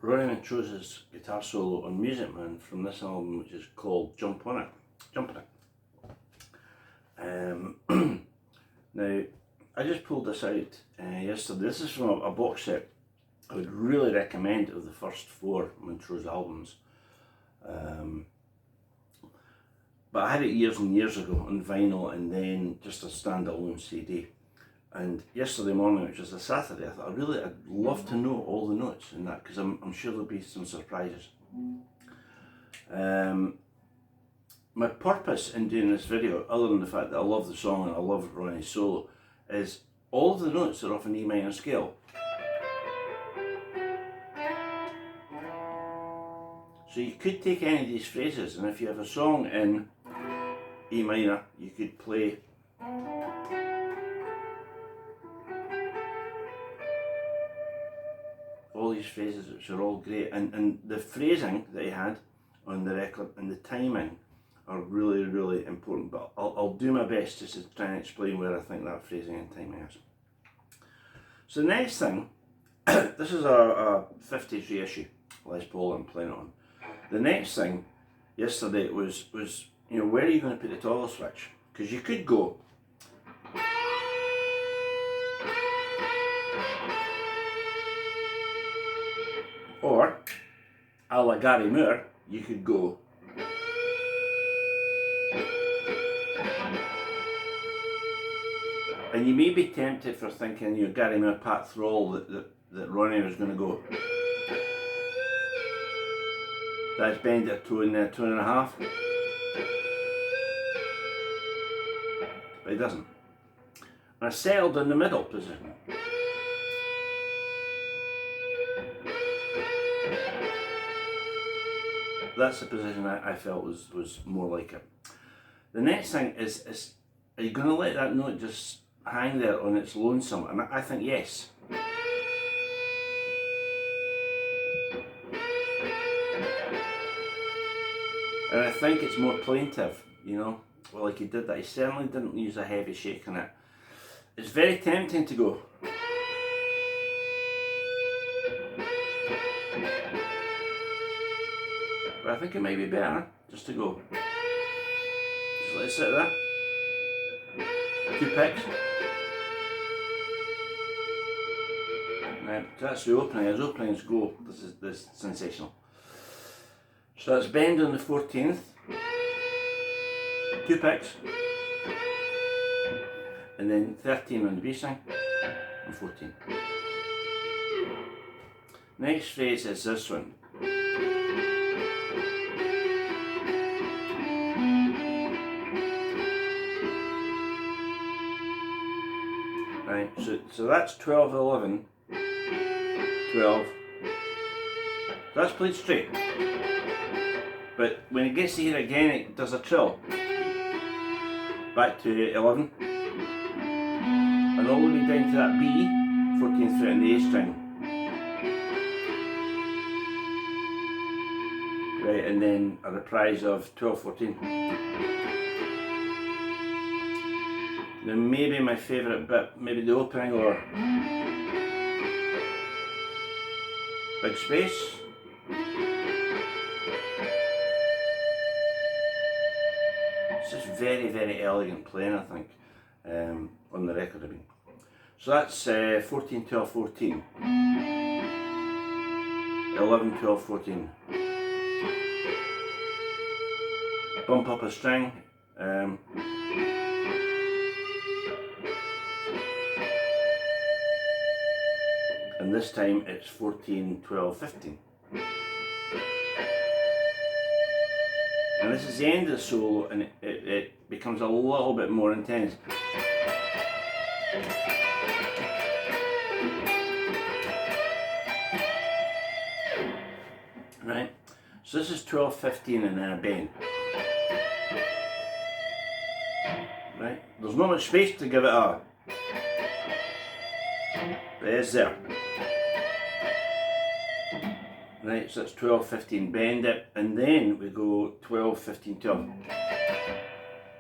Ronnie Montrose's guitar solo on Music Man from this album, which is called Jump On It. Jump On It. Now, I just pulled this out yesterday. This is from a box set I would really recommend of the first 4 Montrose albums. But I had it years and years ago on vinyl and then just a standalone CD. And yesterday morning, which was a Saturday, I thought I'd love to know all the notes in that, because I'm sure there'll be some surprises. My purpose in doing this video, other than the fact that I love the song and I love Ronnie's solo, is all of the notes are off an E minor scale. So you could take any of these phrases, and if you have a song in E minor, you could play all these phrases, which are all great, and the phrasing that he had on the record and the timing are really, really important, but I'll do my best just to try and explain where I think that phrasing and timing is. So the next thing, this is a 50s reissue Les Paul I'm playing it on. The next thing yesterday was you know, where are you going to put the toggle switch? Because you could go or, a la Gary Moore, you could go and you may be tempted for thinking, you know, Gary Moore, Pat Thrall, that Ronnie was going to go. That's bend a tone there, tone and a half. But he doesn't. And I settled in the middle position. That's the position I felt was more like it. The next thing is are you going to let that note just hang there on its lonesome? And I think yes. And I think it's more plaintive, you know, well, like he did that. He certainly didn't use a heavy shake on it. It's very tempting to go. But I think it might be better just to go. Just let it sit there. 2 picks. Right, that's the opening. As openings go, this is sensational. So that's bend on the 14th. 2 picks. And then 13 on the B string and 14. Next phrase is this one. Right, so that's 12, 11, 12. That's played straight. But when it gets to here again, it does a trill. Back to 11. And all the way down to that B, 14th fret and the A string. Right, and then a reprise of 12, 14. Then maybe my favourite bit, maybe the opening or big space. It's just very, very elegant playing, I think, on the record, I mean. So that's 14, 12, 14. 11, 12, 14. Bump up a string. And this time it's 14, 12, 15. And this is the end of the solo, and it becomes a little bit more intense. Right, so this is 12, 15 and then a bend. Right, there's not much space to give it a, but it is there. Right, so that's 12, 15, bend it, and then we go 12, 15, 12.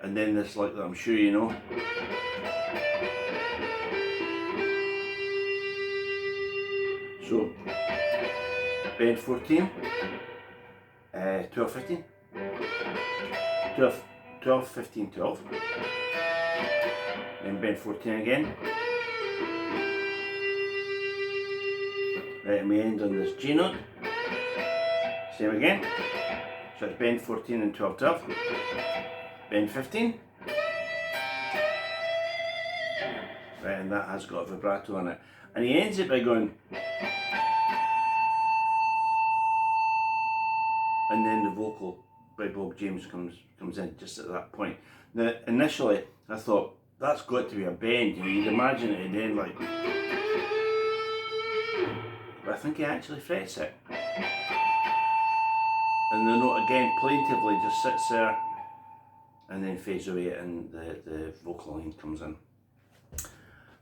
And then this, like that, I'm sure you know. So bend 14, 12, 15, 12, 12, 15, 12, then bend 14 again. Right, and we end on this G note, same again, so it's bend 14 and 12, 12, bend 15, right, and that has got a vibrato on it, and he ends it by going, and then the vocal by Bob James comes in just at that point. Now initially I thought that's got to be a bend, you know, you'd imagine it would end like, but I think he actually frets it. And the note again plaintively just sits there and then fades away and the vocal line comes in.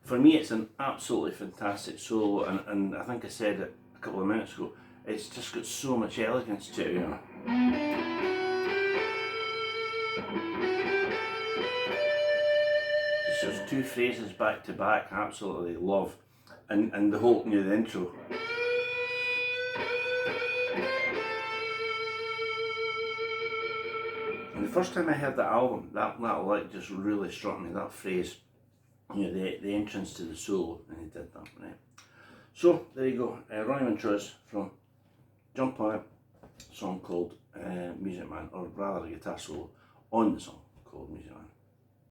For me it's an absolutely fantastic solo, and I think I said it a couple of minutes ago, it's just got so much elegance to it, you know. Just those two phrases back to back, I absolutely love. And the whole, you know, the intro. And the first time I heard the album, that like just really struck me, that phrase, you know, the entrance to the solo, and he did that, right? So there you go, Ronnie Montrose from Jump On It, a song called Music Man, or rather a guitar solo on the song called Music Man.